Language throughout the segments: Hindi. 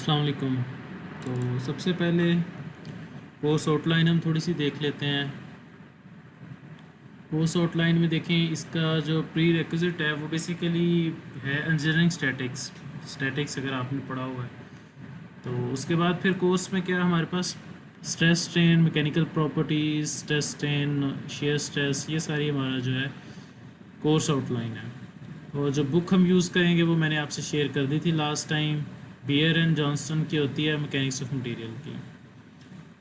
अस्सलाम वालेकुम। तो सबसे पहले कोर्स आउटलाइन हम थोड़ी सी देख लेते हैं। कोर्स आउटलाइन में देखें, इसका जो प्री रिक्विजिट है वो बेसिकली है इंजीनियरिंग स्टैटिक्स अगर आपने पढ़ा हुआ है। तो उसके बाद फिर कोर्स में क्या हमारे पास stress strain, mechanical properties, stress strain, shear stress, ये सारी हमारा जो है कोर्स आउटलाइन है। और जो बुक हम यूज़ करेंगे वो मैंने आपसे शेयर कर दी थी last time, Beer and Johnson की होती है, मैकेनिक्स ऑफ मटेरियल की।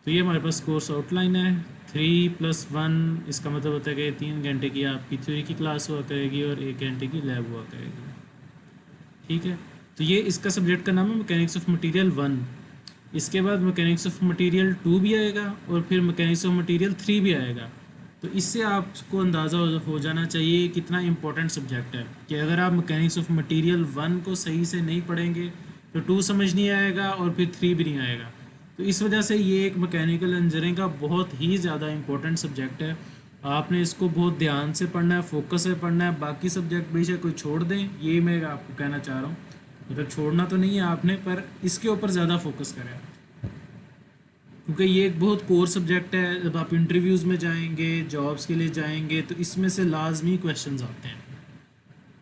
तो ये हमारे पास कोर्स आउटलाइन है। 3+1 इसका मतलब होता है कि 3 घंटे की आपकी थ्योरी की क्लास हुआ करेगी और 1 घंटे की लैब हुआ करेगी। ठीक है, तो ये इसका सब्जेक्ट का नाम है मैकेनिक्स ऑफ मटेरियल 1। इसके बाद मैकेनिक्स ऑफ मटेरियल 2 भी आएगा और फिर मैकेनिक्स ऑफ मटेरियल 3 भी आएगा। तो इससे आपको अंदाज़ा हो जाना चाहिए कितना इम्पोर्टेंट सब्जेक्ट है, कि अगर आप मैकेनिक्स ऑफ मटेरियल 1 को सही से नहीं पढ़ेंगे तो 2 समझ नहीं आएगा और फिर 3 भी नहीं आएगा। तो इस वजह से ये एक मैकेनिकल इंजीनियरिंग का बहुत ही ज़्यादा इम्पोर्टेंट सब्जेक्ट है। आपने इसको बहुत ध्यान से पढ़ना है, फोकस से पढ़ना है। बाकी सब्जेक्ट बेशक कोई छोड़ दें, ये मैं आपको कहना चाह रहा हूँ। मतलब छोड़ना तो नहीं है आपने, पर इसके ऊपर ज़्यादा फोकस करें, क्योंकि ये एक बहुत कोर सब्जेक्ट है। जब आप इंटरव्यूज़ में जाएंगे, जॉब्स के लिए जाएंगे, तो इसमें से लाजमी क्वेश्चंस आते हैं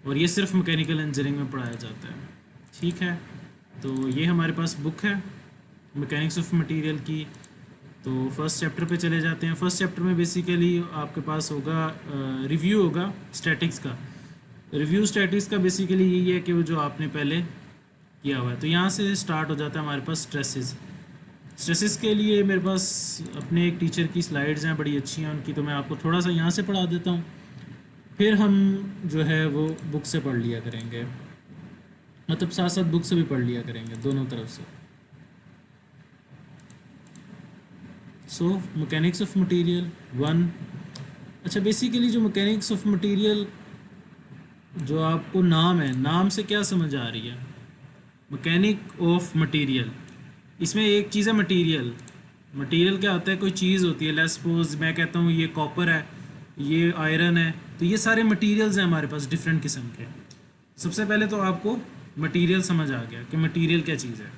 और ये सिर्फ मैकेनिकल इंजीनियरिंग में पढ़ाया जाता है। ठीक है, तो ये हमारे पास बुक है मैकेनिक्स ऑफ मटेरियल की। तो फर्स्ट चैप्टर पे चले जाते हैं। फर्स्ट चैप्टर में बेसिकली आपके पास होगा रिव्यू होगा स्टैटिक्स का। रिव्यू स्टैटिक्स का बेसिकली यही है कि वो जो आपने पहले किया हुआ है। तो यहाँ से स्टार्ट हो जाता है हमारे पास स्ट्रेसेस के लिए मेरे पास अपने एक टीचर की स्लाइड्स हैं, बड़ी अच्छी हैं उनकी, तो मैं आपको थोड़ा सा यहाँ से पढ़ा देता हूँ, फिर हम जो है वो बुक से पढ़ लिया करेंगे, मतलब साथ साथ बुक से भी पढ़ लिया करेंगे, दोनों तरफ से। सो मैकेनिक्स ऑफ मटेरियल 1। अच्छा, बेसिकली जो मैकेनिक्स ऑफ मटेरियल जो आपको नाम है, नाम से क्या समझ आ रही है? मैकेनिक ऑफ मटेरियल, इसमें एक चीज़ है मटेरियल। मटेरियल क्या होता है? कोई चीज़ होती है। लेट्स सपोज मैं कहता हूँ ये कॉपर है, ये आयरन है, तो ये सारे मटेरियल्स हैं हमारे पास डिफरेंट किस्म के। सबसे पहले तो आपको मटेरियल समझ आ गया कि मटेरियल क्या चीज़ है।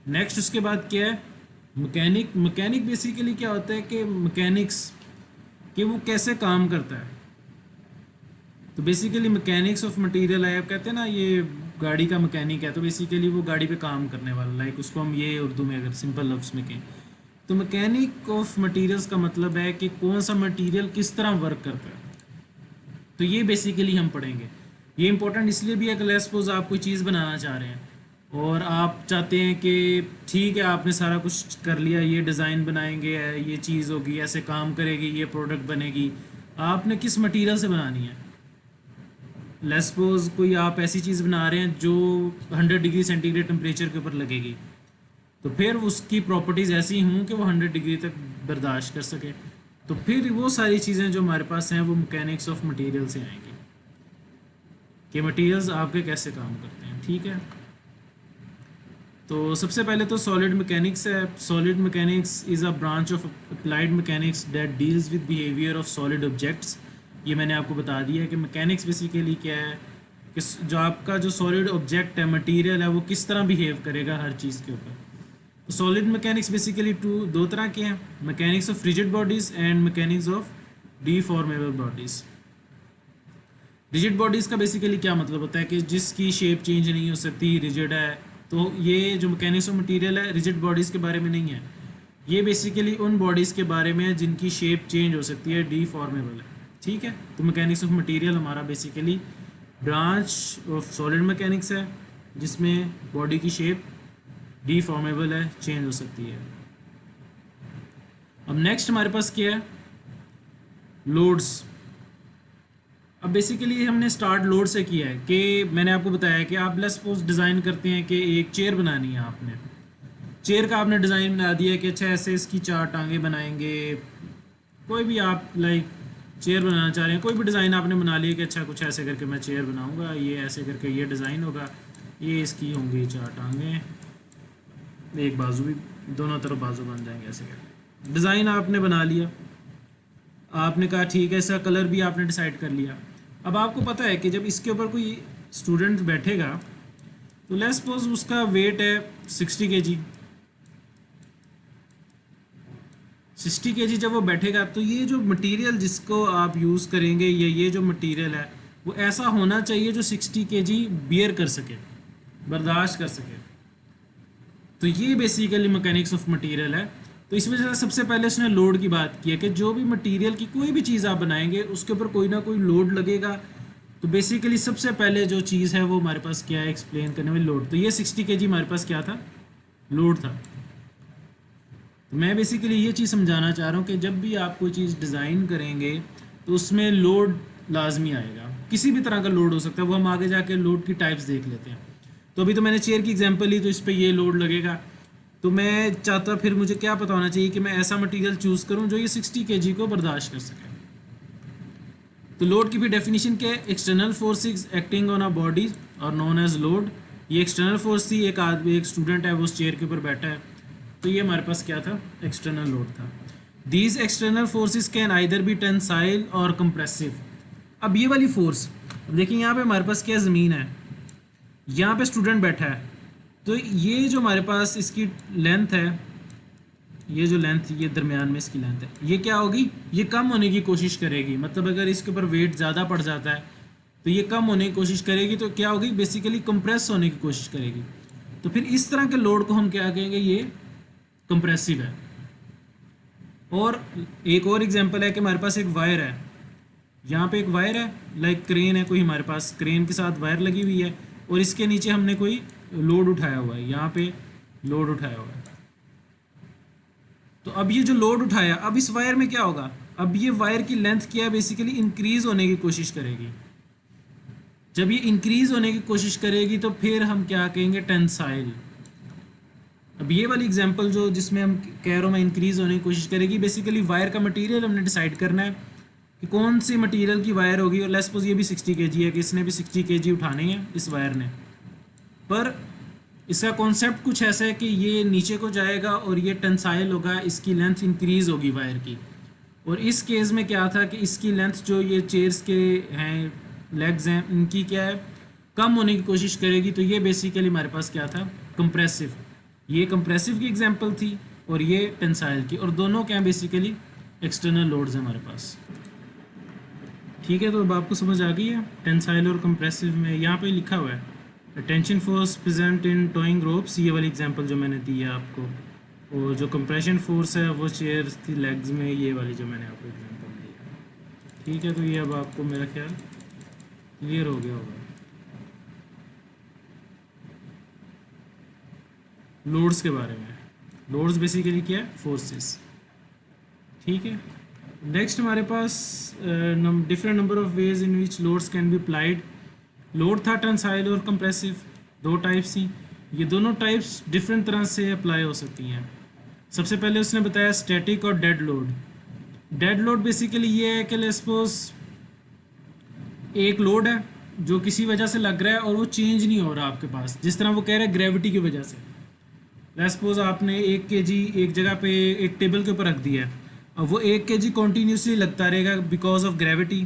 नेक्स्ट उसके बाद क्या है? मैकेनिक बेसिकली क्या होता है कि मैकेनिक्स कि वो कैसे काम करता है। तो बेसिकली मैकेनिक्स ऑफ मटेरियल है, आप कहते हैं ना ये गाड़ी का मैकेनिक है, तो बेसिकली वो गाड़ी पे काम करने वाला, लाइक उसको हम ये उर्दू में अगर सिंपल लफ्ज़ में कहें तो मैकेनिक ऑफ मटेरियल्स का मतलब है कि कौन सा मटेरियल किस तरह वर्क करता है। तो ये बेसिकली हम पढ़ेंगे। ये इंपॉर्टेंट इसलिए भी है कि लेट्स सपोज आप कोई चीज़ बनाना चाह रहे हैं और आप चाहते हैं कि ठीक है आपने सारा कुछ कर लिया, ये डिज़ाइन बनाएंगे, ये चीज़ होगी, ऐसे काम करेगी, ये प्रोडक्ट बनेगी, आपने किस मटेरियल से बनानी है। लेट्स सपोज कोई आप ऐसी चीज़ बना रहे हैं जो 100 डिग्री सेंटीग्रेड टेम्परेचर के ऊपर लगेगी, तो फिर उसकी प्रॉपर्टीज़ ऐसी हों कि वो 100 डिग्री तक बर्दाश्त कर सके। तो फिर वो सारी चीज़ें जो हमारे पास हैं वो मैकेनिक्स ऑफ मटेरियल से आएंगी कि मटेरियल्स आपके कैसे काम करते हैं। ठीक है, तो सबसे पहले तो सॉलिड मैकेनिक्स है। Solid mechanics is a branch of applied mechanics that deals with behaviour of solid objects. ये मैंने आपको बता दिया है कि मैकेनिक्स बेसिकली क्या है, कि जो आपका जो सॉलिड ऑब्जेक्ट है, मटेरियल है, वो किस तरह बिहेव करेगा हर चीज़ के ऊपर। तो सॉलिड मैकेनिक्स बेसिकली दो तरह के हैं, mechanics of rigid bodies and mechanics of deformable bodies. Rigid bodies का बेसिकली क्या मतलब होता है कि जिसकी शेप चेंज नहीं हो सकती, रिजिड है। तो ये जो मैकेनिक्स ऑफ मटेरियल है रिजिड बॉडीज़ के बारे में नहीं है, ये बेसिकली उन बॉडीज़ के बारे में है जिनकी शेप चेंज हो सकती है, डीफॉर्मेबल है। ठीक है, तो मैकेनिक्स ऑफ मटेरियल हमारा basically branch of solid mechanics है जिसमें बॉडी की शेप डीफॉर्मेबल है, चेंज हो सकती है। अब नेक्स्ट हमारे पास क्या है? लोड्स। अब बेसिकली हमने स्टार्ट लोड से किया है कि मैंने आपको बताया कि आप लेट्स सपोज डिज़ाइन करते हैं कि एक चेयर बनानी है। आपने चेयर का आपने डिज़ाइन बना दिया कि अच्छा ऐसे इसकी 4 टांगे बनाएंगे, कोई भी आप लाइक चेयर बनाना चाह रहे हैं, कोई भी डिज़ाइन आपने बना लिया कि अच्छा कुछ ऐसे करके मैं चेयर बनाऊंगा, ये ऐसे करके ये डिज़ाइन होगा, ये इसकी होंगी 4 टांगें, एक बाजू भी, दोनों तरफ बाजू बन जाएंगे, ऐसे करके डिज़ाइन आपने बना लिया। आपने कहा ठीक है, इसका कलर भी आपने डिसाइड कर लिया। अब आपको पता है कि जब इसके ऊपर कोई स्टूडेंट बैठेगा तो लेट्स सपोज उसका वेट है 60 kg। 60 kg जब वो बैठेगा तो ये जो मटेरियल जिसको आप यूज़ करेंगे, ये जो मटेरियल है वो ऐसा होना चाहिए जो 60 kg बियर कर सके, बर्दाश्त कर सके। तो ये बेसिकली मैकेनिक्स ऑफ मटेरियल है। तो इस वजह से सबसे पहले उसने लोड की बात की है कि जो भी मटेरियल की कोई भी चीज़ आप बनाएंगे उसके ऊपर कोई ना कोई लोड लगेगा। तो बेसिकली सबसे पहले जो चीज़ है वो हमारे पास क्या है एक्सप्लेन करने में, लोड। तो ये 60 kg हमारे पास क्या था, लोड था। तो मैं बेसिकली ये चीज़ समझाना चाह रहा हूँ कि जब भी आप कोई चीज़ डिज़ाइन करेंगे तो उसमें लोड लाजमी आएगा, किसी भी तरह का लोड हो सकता है, वो हम आगे जाके लोड की टाइप्स देख लेते हैं। तो अभी तो मैंने चेयर की एग्जांपल ली, तो इस पर ये लोड लगेगा। तो मैं चाहता, फिर मुझे क्या पता होना चाहिए कि मैं ऐसा मटेरियल चूज़ करूं जो ये 60 kg को बर्दाश्त कर सके। तो लोड की भी डेफिनेशन क्या है, external forces acting on a body और नोन एज लोड। ये एक्सटर्नल फोर्स थी, एक आदमी, एक स्टूडेंट है वो उस चेयर के ऊपर बैठा है, तो ये हमारे पास क्या था, एक्सटर्नल लोड था। These external forces can either be tensile और कंप्रेसिव। अब ये वाली फोर्स, अब देखिए यहाँ पे हमारे पास क्या ज़मीन है, यहाँ पे स्टूडेंट बैठा है, तो ये जो हमारे पास इसकी लेंथ है, ये जो लेंथ, ये दरमियान में इसकी लेंथ है, ये क्या होगी, ये कम होने की कोशिश करेगी। मतलब अगर इसके ऊपर वेट ज़्यादा पड़ जाता है तो ये कम होने की कोशिश करेगी, तो क्या होगी, बेसिकली कंप्रेस होने की कोशिश करेगी। तो फिर इस तरह के लोड को हम क्या कहेंगे, ये कंप्रेसिव है। और एक और एग्जांपल है कि हमारे पास एक वायर है, यहाँ पे एक वायर है, लाइक क्रेन है कोई हमारे पास, क्रेन के साथ वायर लगी हुई है और इसके नीचे हमने कोई लोड उठाया हुआ है, यहाँ पे लोड उठाया हुआ है। तो अब ये जो लोड उठाया, अब इस वायर में क्या होगा, अब ये वायर की लेंथ क्या है, बेसिकली इंक्रीज होने की कोशिश करेगी। जब ये इंक्रीज होने की कोशिश करेगी तो फिर हम क्या कहेंगे, टेंसाइल। अब ये वाली एग्जांपल जो जिसमें हम कह रहा हूँ मैं, इंक्रीज होने की कोशिश करेगी, बेसिकली वायर का मटेरियल हमने डिसाइड करना है कि कौन सी मटेरियल की वायर होगी। और लेट्स सपोज ये भी 60 kg है, कि इसने भी 60 kg उठाने हैं इस वायर ने, पर इसका कॉन्सेप्ट कुछ ऐसा है कि ये नीचे को जाएगा और ये टेंसाइल होगा, इसकी लेंथ इंक्रीज होगी वायर की। और इस केस में क्या था कि इसकी लेंथ जो ये चेयर्स के हैं, लेग्स हैं, इनकी क्या है, कम होने की कोशिश करेगी। तो ये बेसिकली हमारे पास क्या था, कंप्रेसिव। ये कंप्रेसिव की एग्जांपल थी और ये टेंसाइल की, और दोनों क्या बेसिकली एक्सटर्नल लोड्स हैं हमारे पास। ठीक है, तो अब आपको समझ आ गई है टेंसाइल और कंप्रेसिव में। यहाँ पे लिखा हुआ है tension force present in towing ropes, ये वाली एग्जांपल जो मैंने दी है आपको। और जो कंप्रेशन फोर्स है वो चेयर्स की लेग्स में, ये वाली जो मैंने आपको एग्जांपल दी है। ठीक है, तो ये अब आपको मेरा ख्याल क्लियर हो गया होगा लोड्स के बारे में। लोड्स बेसिकली क्या है, फोर्सेस। ठीक है, नेक्स्ट हमारे पास different number of ways in which loads can be applied. Load था टेंसाइल और कंप्रेसिव, दो टाइप्स थी। ये दोनों टाइप्स डिफरेंट तरह से अप्लाई हो सकती हैं। सबसे पहले उसने बताया स्टैटिक और dead load. Dead load basically ये है कि लेट्स सपोज एक लोड है जो किसी वजह से लग रहा है और वो चेंज नहीं हो रहा आपके पास, जिस तरह वो कह रहा है ग्रेविटी की वजह से। लेट्स सपोज आपने 1 kg एक जगह पे एक टेबल के ऊपर रख दिया है, अब वो 1 kg कॉन्टीन्यूसली लगता रहेगा बिकॉज ऑफ ग्रेविटी,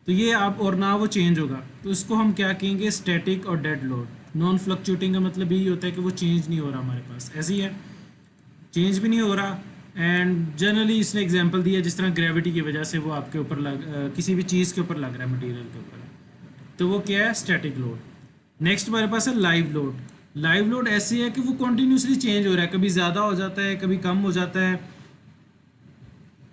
तो ये आप, और ना वो चेंज होगा, तो इसको हम क्या कहेंगे, स्टैटिक और डेड लोड। नॉन फ्लक्चुएटिंग का मतलब यही होता है कि वो चेंज नहीं हो रहा हमारे पास, ऐसे ही है, चेंज भी नहीं हो रहा। एंड जनरली इसने एग्जांपल दिया जिस तरह ग्रेविटी की वजह से वो आपके ऊपर किसी भी चीज़ के ऊपर लग रहा है, मटेरियल के ऊपर, तो वो क्या है, स्टैटिक लोड। नेक्स्ट हमारे पास है लाइव लोड। लाइव लोड ऐसी है कि वो कॉन्टीन्यूसली चेंज हो रहा है, कभी ज़्यादा हो जाता है, कभी कम हो जाता है।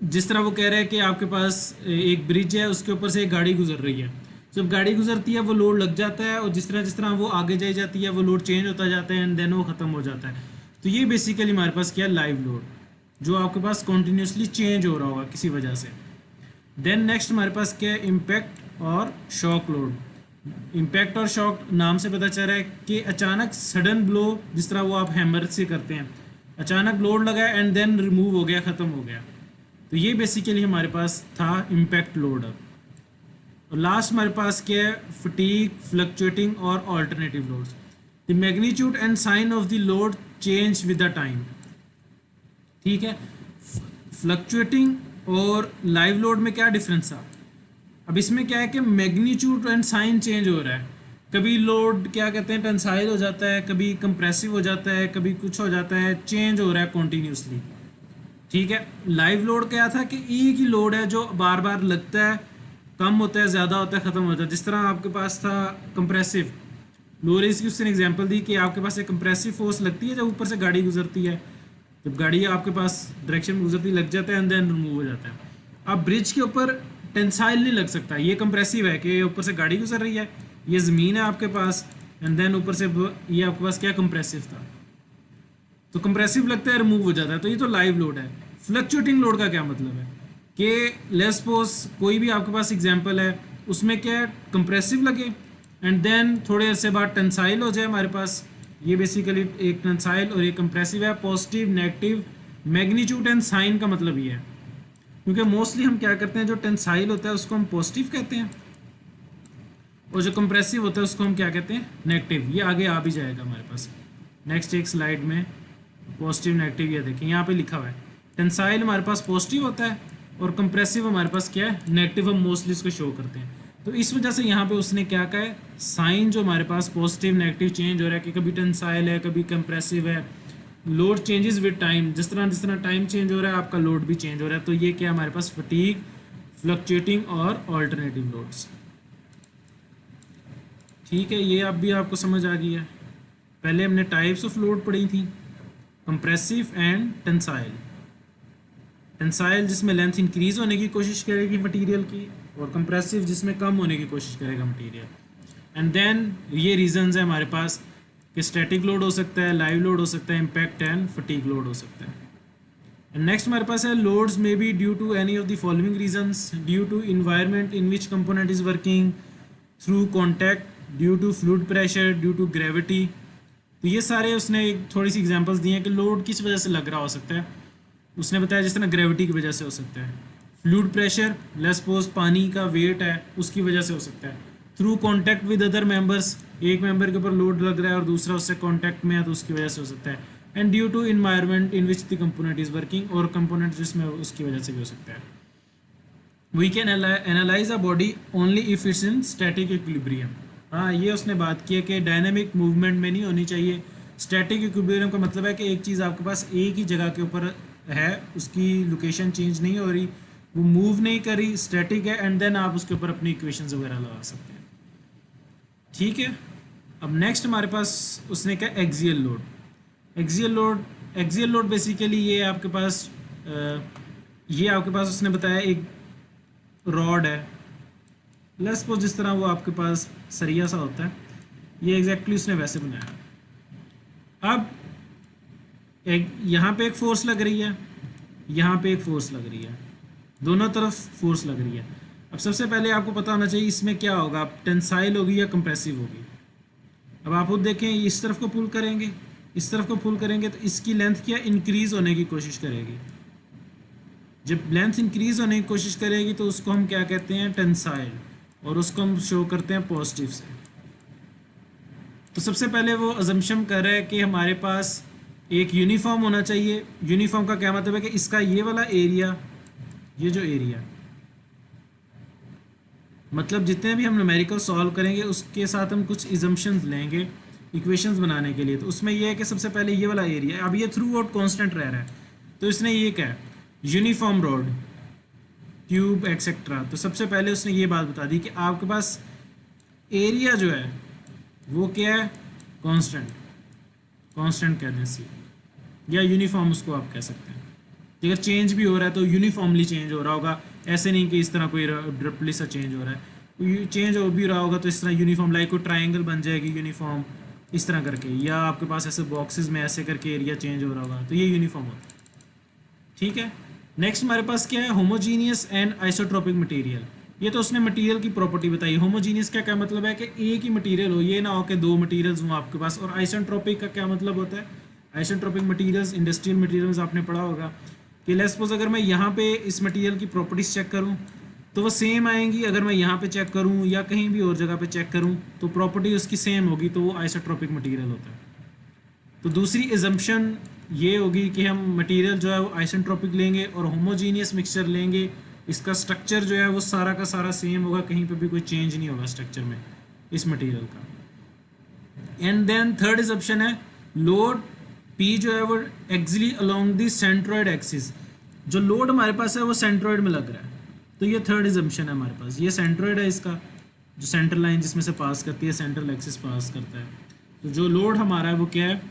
जिस तरह वो कह रहे हैं कि आपके पास एक ब्रिज है, उसके ऊपर से एक गाड़ी गुजर रही है, जब गाड़ी गुजरती है वो लोड लग जाता है, और जिस तरह वो आगे जाई जाती है वो लोड चेंज होता जाता है एंड देन वो ख़त्म हो जाता है। तो ये बेसिकली हमारे पास क्या है, लाइव लोड, जो आपके पास कॉन्टीन्यूसली चेंज हो रहा होगा किसी वजह से। देन नेक्स्ट हमारे पास क्या है, इम्पैक्ट और शॉक लोड। इम्पैक्ट और शॉक नाम से पता चल रहा है कि अचानक सडन ब्लो, जिस तरह वो आप हैमर से करते हैं, अचानक लोड लगा एंड देन रिमूव हो गया, ख़त्म हो गया, तो ये बेसिकली हमारे पास था इम्पैक्ट लोड। और लास्ट हमारे पास क्या है, फटीग, फ्लक्चुएटिंग और alternative loads. The magnitude and sign of the load change with the time. ठीक है, फ्लक्चुएटिंग और लाइव लोड में क्या डिफरेंस था, अब इसमें क्या है कि मैग्नीट्यूड एंड साइन चेंज हो रहा है, कभी लोड क्या कहते हैं टेंसाइल हो जाता है, कभी कंप्रेसिव हो जाता है, कभी कुछ हो जाता है, चेंज हो रहा है कॉन्टीन्यूसली। ठीक है, लाइव लोड क्या था कि एक ही लोड है जो बार बार लगता है, कम होता है, ज़्यादा होता है, ख़त्म होता है। जिस तरह आपके पास था कंप्रेसिव, लोरेस की उसने एग्जांपल दी कि आपके पास एक कंप्रेसिव फोर्स लगती है जब ऊपर से गाड़ी गुजरती है, जब गाड़ी आपके पास डायरेक्शन में गुजरती लग जाता है एंड देन रिमूव हो जाता है। अब ब्रिज के ऊपर टेंसाइल नहीं लग सकता, ये कंप्रेसिव है कि ऊपर से गाड़ी गुजर रही है, ये ज़मीन है आपके पास एंड देन ऊपर से ये आपके पास क्या कंप्रेसिव था, तो कंप्रेसिव लगता है, रिमूव हो जाता है, तो ये तो लाइव लोड है। फ्लक्चुएटिंग लोड का क्या मतलब है कि लेट्स सपोज कोई भी आपके पास एग्जांपल है, उसमें क्या कंप्रेसिव लगे एंड देन थोड़े अरसे बाद टेंसाइल हो जाए हमारे पास, ये बेसिकली एक टेंसाइल और एक कंप्रेसिव है। Positive, negative, magnitude and sign का मतलब ये है, क्योंकि मोस्टली हम क्या करते हैं, जो टेंसाइल होता है उसको हम पॉजिटिव कहते हैं और जो कंप्रेसिव होता है उसको हम क्या कहते हैं, नेगेटिव। ये आगे आ भी जाएगा हमारे पास नेक्स्ट एक स्लाइड में, पॉजिटिव नेगेटिव ये देखें यहाँ पे लिखा हुआ है। टेंसाइल हमारे पास पॉजिटिव होता है और कंप्रेसिव हमारे पास क्या है, नेगेटिव। हम मोस्टली इसको शो करते हैं, तो इस वजह से यहाँ पे उसने क्या कहा है, साइन जो हमारे पास पॉजिटिव नेगेटिव चेंज हो रहा है कि कभी टेंसाइल है कभी कंप्रेसिव है, लोड चेंजेस विद टाइम, जिस तरह टाइम चेंज हो रहा है आपका लोड भी चेंज हो रहा है। तो ये क्या हमारे पास फटीग, फ्लक्चुएटिंग और ऑल्टरनेटिव लोड्स। ठीक है, ये अब भी आपको समझ आ गई है। पहले हमने टाइप्स ऑफ लोड पढ़ी थी, कंप्रेसिव एंड टेंसाइल। टेंसाइल जिसमें लेंथ इंक्रीज होने की कोशिश करेगी मटेरियल की, और कंप्रेसिव जिसमें कम होने की कोशिश करेगा मटेरियल। एंड देन ये रीजंस है हमारे पास कि स्टैटिक लोड हो सकता है, लाइव लोड हो सकता है, इम्पैक्ट एंड फटीग लोड हो सकता है। एंड नेक्स्ट हमारे पास है loads may be due to any of the following reasons, due to environment in which component is working, through contact, due to fluid pressure, due to gravity. तो ये सारे उसने एक थोड़ी सी एग्जांपल्स दी हैं कि लोड किस वजह से लग रहा हो सकता है। उसने बताया जिस तरह ग्रेविटी की वजह से हो सकता है, फ्लूइड प्रेशर, लेट्स सपोज पानी का वेट है उसकी वजह से हो सकता है, through contact with other members, एक मेंबर के ऊपर लोड लग रहा है और दूसरा उससे कॉन्टैक्ट में है तो उसकी वजह से हो सकता है, and due to environment in which the component is working, और कंपोनेंट जिसमें उसकी वजह से भी हो सकता है। We can analyze a body only if it's in static equilibrium. हाँ, ये उसने बात की है कि डायनामिक मूवमेंट में नहीं होनी चाहिए। स्टैटिक इक्विलिब्रियम का मतलब है कि एक चीज़ आपके पास एक ही जगह के ऊपर है, उसकी लोकेशन चेंज नहीं हो रही, वो मूव नहीं कर रही, स्टैटिक है, एंड देन आप उसके ऊपर अपनी इक्वेशंस वगैरह लगा सकते हैं। ठीक है, अब नेक्स्ट हमारे पास उसने क्या, axial load. Axial load basically ये आपके पास उसने बताया एक रॉड है, लेट्स सपोज जिस तरह वो आपके पास सरिया सा होता है, ये एग्जैक्टली उसने वैसे बनाया। अब यहाँ पे एक फोर्स लग रही है, यहाँ पे एक फोर्स लग रही है, दोनों तरफ फोर्स लग रही है। अब सबसे पहले आपको पता होना चाहिए इसमें क्या होगा, टेंसाइल होगी या कंप्रेसिव होगी। अब आप खुद देखें, इस तरफ को पुल करेंगे, इस तरफ को पुल करेंगे तो इसकी लेंथ क्या इंक्रीज होने की कोशिश करेगी। जब लेंथ इंक्रीज होने की कोशिश करेगी तो उसको हम क्या कहते हैं, टेंसाइल, और उसको हम शो करते हैं पॉजिटिव से। तो सबसे पहले वो अजम्पशन कर रहा है कि हमारे पास एक यूनिफॉर्म होना चाहिए। यूनिफॉर्म का क्या मतलब है कि इसका ये वाला एरिया, ये जो एरिया, मतलब जितने भी हम न्यूमेरिकल सॉल्व करेंगे उसके साथ हम कुछ इजम्पशंस लेंगे इक्वेशंस बनाने के लिए। तो उसमें यह है कि सबसे पहले ये वाला एरिया, अब ये थ्रू आउट कॉन्स्टेंट रह रहा है, तो इसने ये क्या है, यूनिफॉर्म रॉड, ट्यूब एक्सेट्रा। तो सबसे पहले उसने ये बात बता दी कि आपके पास एरिया जो है वो क्या है, कांस्टेंट कहते हैं, या यूनिफॉर्म उसको आप कह सकते हैं। अगर चेंज भी हो रहा है तो यूनिफॉर्मली चेंज हो रहा होगा, ऐसे नहीं कि इस तरह कोई ड्रिपली सा चेंज हो रहा है। चेंज हो भी रहा होगा तो इस तरह यूनिफॉर्म, लाइक कोई ट्राइंगल बन जाएगी यूनिफॉर्म इस तरह करके, या आपके पास ऐसे बॉक्सेस में ऐसे करके एरिया चेंज हो रहा होगा, तो ये यूनिफॉर्म होता है। ठीक है, नेक्स्ट हमारे पास क्या है, होमोजीनियस एंड आइसोट्रोपिक मटेरियल। ये तो उसने मटेरियल की प्रॉपर्टी बताई। होमोजीनियस का क्या मतलब है कि एक ही मटेरियल हो, ये ना हो कि दो मटेरियल्स हों आपके पास। और आइसोट्रोपिक का क्या मतलब होता है, आइसोट्रोपिक मटेरियल्स इंडस्ट्रियल मटेरियल्स आपने पढ़ा होगा कि लेट्स सपोज अगर मैं यहाँ पे इस मटेरियल की प्रॉपर्टीज चेक करूँ तो वो सेम आएंगी, अगर मैं यहाँ पे चेक करूँ या कहीं भी और जगह पे चेक करूँ तो प्रॉपर्टी उसकी सेम होगी, तो वो आइसोट्रोपिक मटेरियल होता है। तो दूसरी एजम्पशन ये होगी कि हम मटेरियल जो है वो आइसोट्रोपिक लेंगे और होमोजीनियस मिक्सचर लेंगे, इसका स्ट्रक्चर जो है वो सारा का सारा सेम होगा, कहीं पे भी कोई चेंज नहीं होगा स्ट्रक्चर में इस मटेरियल का। एंड देन थर्ड इजप्शन है लोड पी जो है वो एक्सिली अलोंग दी सेंट्रोइड एक्सिस, जो लोड हमारे पास है वो सेंट्रोइड में लग रहा है, तो ये थर्ड इजम्पशन है हमारे पास। ये सेंट्रोइड है इसका, जो सेंट्रल लाइन जिसमें से पास करती है, सेंट्रल एक्सिस पास करता है, तो जो लोड हमारा है वो क्या है,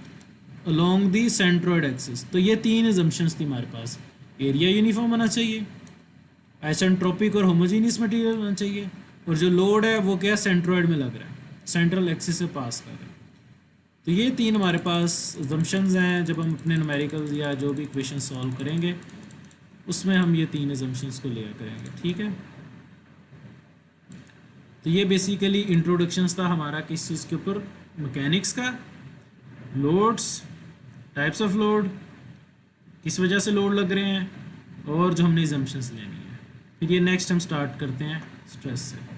अलोंग दी सेंट्रोइड एक्सिस। तो ये तीन इजम्पशंस थी हमारे पास। एरिया यूनिफॉर्म होना चाहिए, आइसेंट्रोपिक और होमोजीनियस मटेरियल होना चाहिए, और जो लोड है वो क्या सेंट्रोइड में लग रहा है, सेंट्रल एक्सिस से पास कर रहा है। तो ये तीन हमारे पास assumptions हैं। जब हम अपने न्यूमेरिकल्स या जो भी इक्वेशन सॉल्व करेंगे उसमें हम ये तीन assumptions को लिया करेंगे, ठीक है। तो ये बेसिकली इंट्रोडक्शंस था हमारा किस चीज़ के ऊपर, मैकेनिक्स का, लोड्स, टाइप्स ऑफ लोड, किस वजह से लोड लग रहे हैं, और जो हमने assumptions लेनी है। फिर ये नेक्स्ट हम स्टार्ट करते हैं स्ट्रेस से।